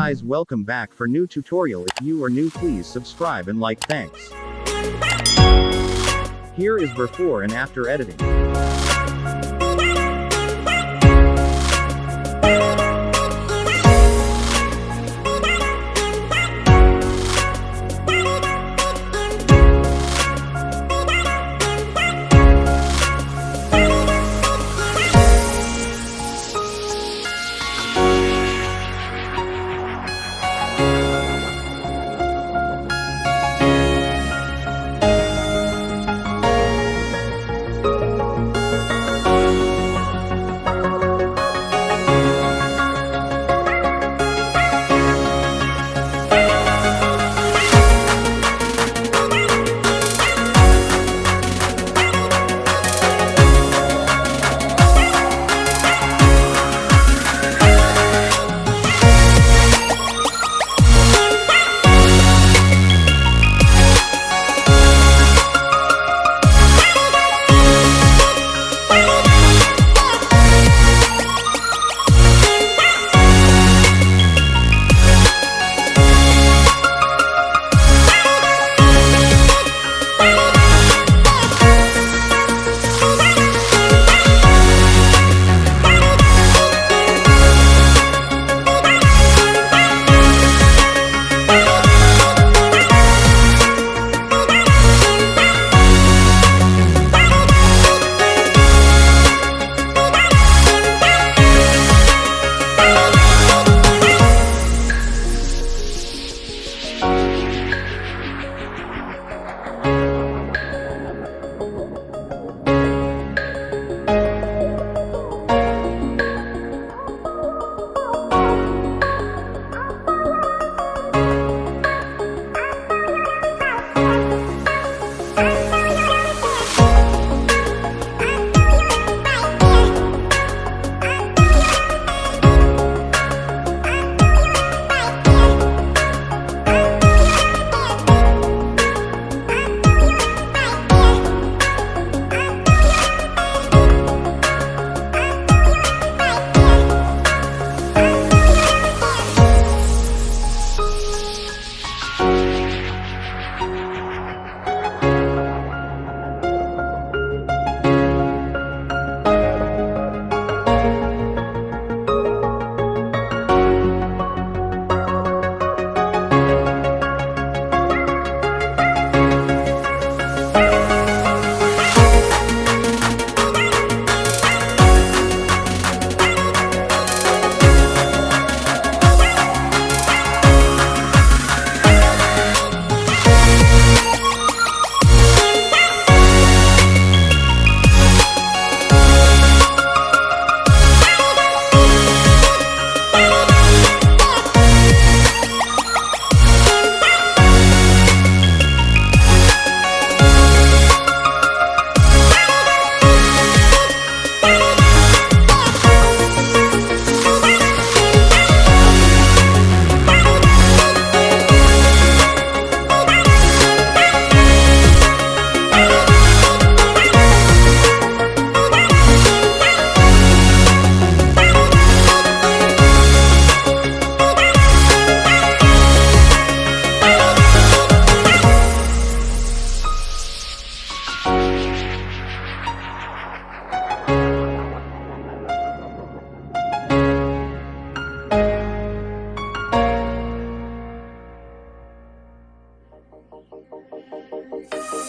guys, welcome back for new tutorial. If you are new, please subscribe and like. Thanks. Here is before and after editing.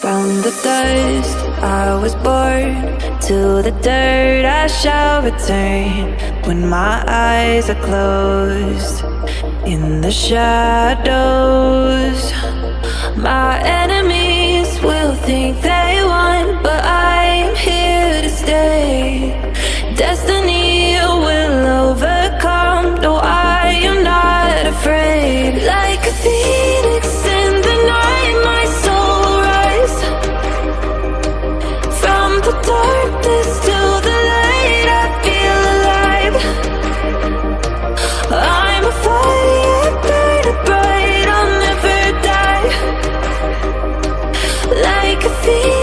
From the dust I was born, to the dirt I shall return. When my eyes are closed, in the shadows, my enemies will think they won, but I am here to stay. Destiny will overcome, no, I am not afraid. Like a phoenix in the night, my soul will rise. From the darkness to the light, I feel alive. I'm a fire burning bright, I'll never die. Like a phoenix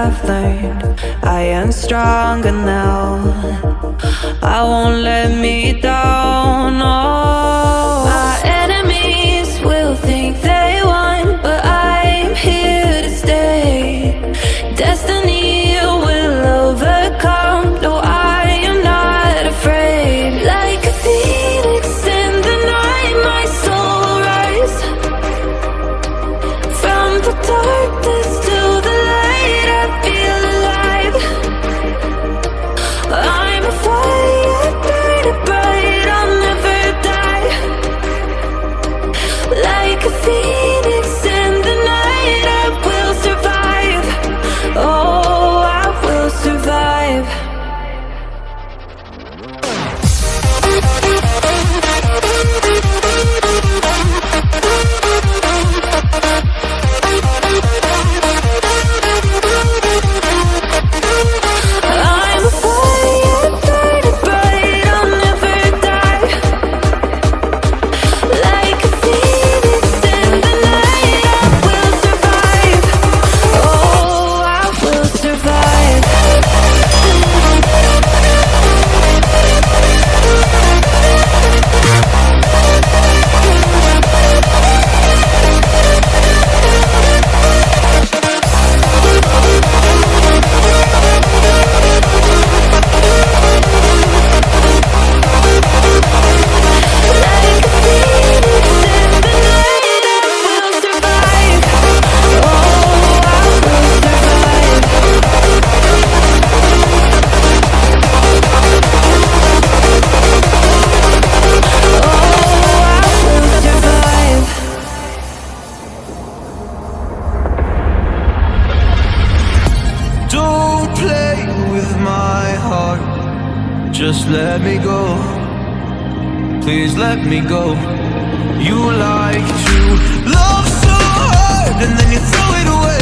I've learned I am stronger now. I won't let me down, no. My enemies will think they won, but I'm here to stay. Destiny will overcome. No, I am not afraid. Like a phoenix in the night, my soul will rise. From the darkness to the light, I feel alive. I'm a fire, burning bright, I'll never die. Like a phoenix in the night, I will survive. Oh, I will survive. I'm a fire, burning bright, I'll never die. Like a phoenix in the night, I will survive. Oh, I will survive. Like a phoenix in the night, I will survive. Oh, I will survive. Oh, I will survive. Don't play with my heart. Just let me go. Please let me go. You like to love so hard and then you throw it away.